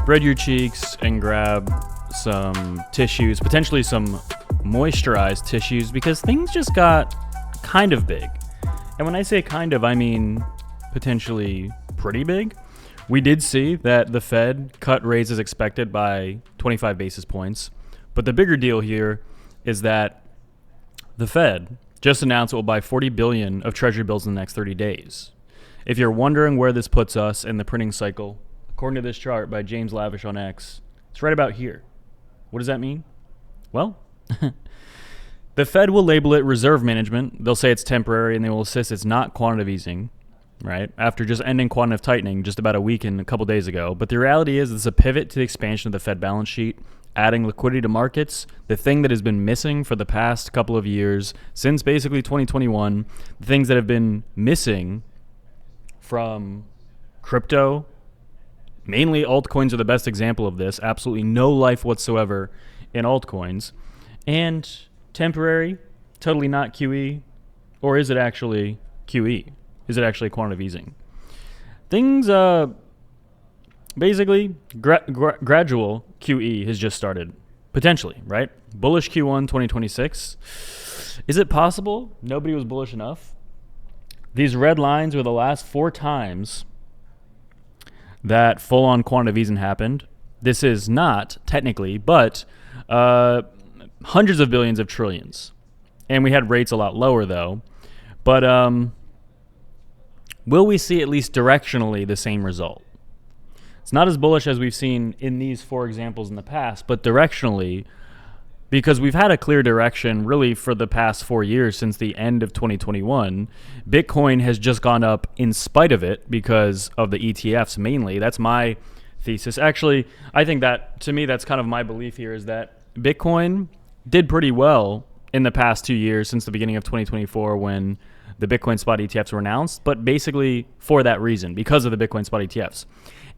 spread your cheeks and grab some tissues, potentially some moisturized tissues, because things just got kind of big. And when I say kind of, I mean potentially pretty big. We did see that the Fed cut rates as expected by 25 basis points. But the bigger deal here is that the Fed just announced it will buy 40 billion of treasury bills in the next 30 days. If you're wondering where this puts us in the printing cycle, according to this chart by James Lavish on X, it's right about here. What does that mean? Well, the Fed will label it reserve management. They'll say it's temporary, and they will insist it's not quantitative easing, right? After just ending quantitative tightening just about a week and a couple days ago. But the reality is it's a pivot to the expansion of the Fed balance sheet, adding liquidity to markets, the thing that has been missing for the past couple of years, since basically 2021, the things that have been missing from crypto. Mainly altcoins are the best example of this. Absolutely no life whatsoever in altcoins. And temporary, totally not QE. Or is it actually QE? Is it actually quantitative easing? Things, basically, gradual QE has just started. Potentially, right? Bullish Q1 2026. Is it possible nobody was bullish enough? These red lines were the last 4 times that full-on quantitative easing happened. This is not, technically, but hundreds of billions of trillions. And we had rates a lot lower, though. But will we see at least directionally the same result? It's not as bullish as we've seen in these 4 examples in the past, but directionally, because we've had a clear direction really for the past 4 years since the end of 2021. Bitcoin has just gone up in spite of it because of the ETFs mainly. That's my thesis. Actually, I think that, to me, that's kind of my belief here, is that Bitcoin did pretty well in the past 2 years since the beginning of 2024 when the Bitcoin spot ETFs were announced, but basically for that reason, because of the Bitcoin spot ETFs.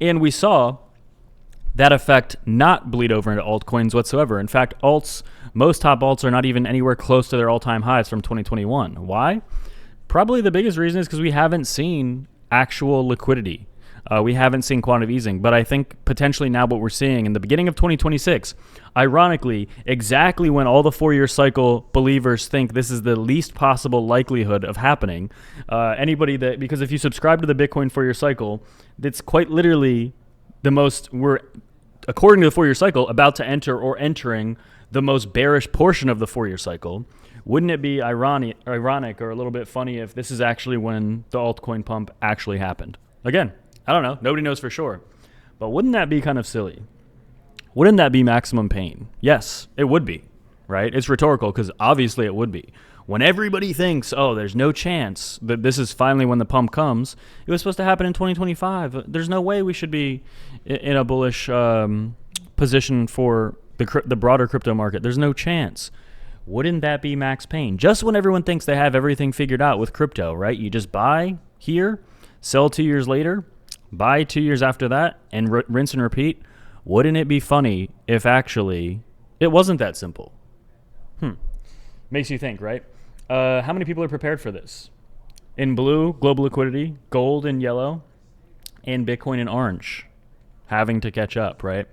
And we saw that effect not bleed over into altcoins whatsoever. In fact, most top alts are not even anywhere close to their all-time highs from 2021. Why? Probably the biggest reason is because we haven't seen actual liquidity. We haven't seen quantitative easing. But I think potentially now what we're seeing in the beginning of 2026, ironically, exactly when all the 4-year cycle believers think this is the least possible likelihood of happening, because if you subscribe to the Bitcoin 4-year cycle, it's quite literally we're, according to the 4-year cycle, about to enter or entering the most bearish portion of the 4-year cycle. Wouldn't it be ironic or a little bit funny if this is actually when the altcoin pump actually happened? Again, I don't know. Nobody knows for sure. But wouldn't that be kind of silly? Wouldn't that be maximum pain? Yes, it would be, right? It's rhetorical because obviously it would be. When everybody thinks, oh, there's no chance that this is finally when the pump comes, it was supposed to happen in 2025. There's no way we should be in a bullish position for the broader crypto market. There's no chance. Wouldn't that be max pain? Just when everyone thinks they have everything figured out with crypto, right? You just buy here, sell 2 years later, buy 2 years after that, and rinse and repeat. Wouldn't it be funny if actually it wasn't that simple? Makes you think, right? How many people are prepared for this? In blue, global liquidity, gold in yellow, and Bitcoin in orange, having to catch up, right?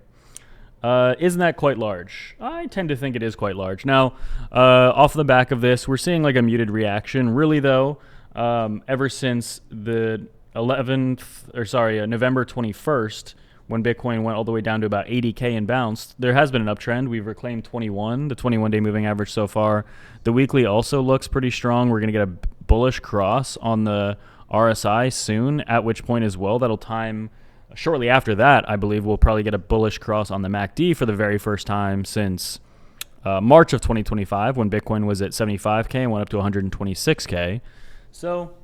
Isn't that quite large? I tend to think it is quite large. Now, off the back of this, we're seeing like a muted reaction. Really, though, ever since the November 21st, when Bitcoin went all the way down to about 80K and bounced, there has been an uptrend. We've reclaimed 21, the 21-day moving average so far. The weekly also looks pretty strong. We're going to get a bullish cross on the RSI soon, at which point as well, that'll time shortly after that, I believe we'll probably get a bullish cross on the MACD for the very first time since March of 2025 when Bitcoin was at 75K and went up to 126K. So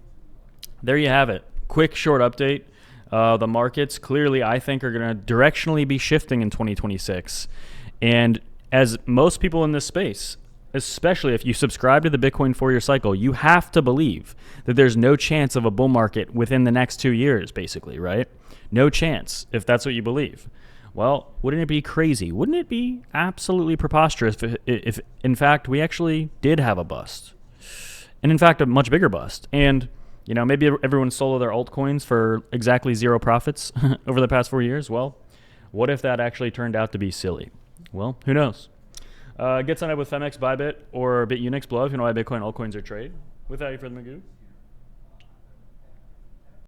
there you have it. Quick, short update. The markets clearly, I think, are going to directionally be shifting in 2026. And as most people in this space, especially if you subscribe to the Bitcoin 4-year cycle, you have to believe that there's no chance of a bull market within the next 2 years, basically, right? No chance, if that's what you believe. Well, wouldn't it be crazy? Wouldn't it be absolutely preposterous if in fact, we actually did have a bust? And in fact, a much bigger bust. And maybe everyone sold their altcoins for exactly zero profits over the past 4 years. Well, What if that actually turned out to be silly? Well, who knows? Get signed up with Femex, BYBIT, or BITUNIX below if you want to buy Bitcoin, altcoins, or trade. Without any further ado,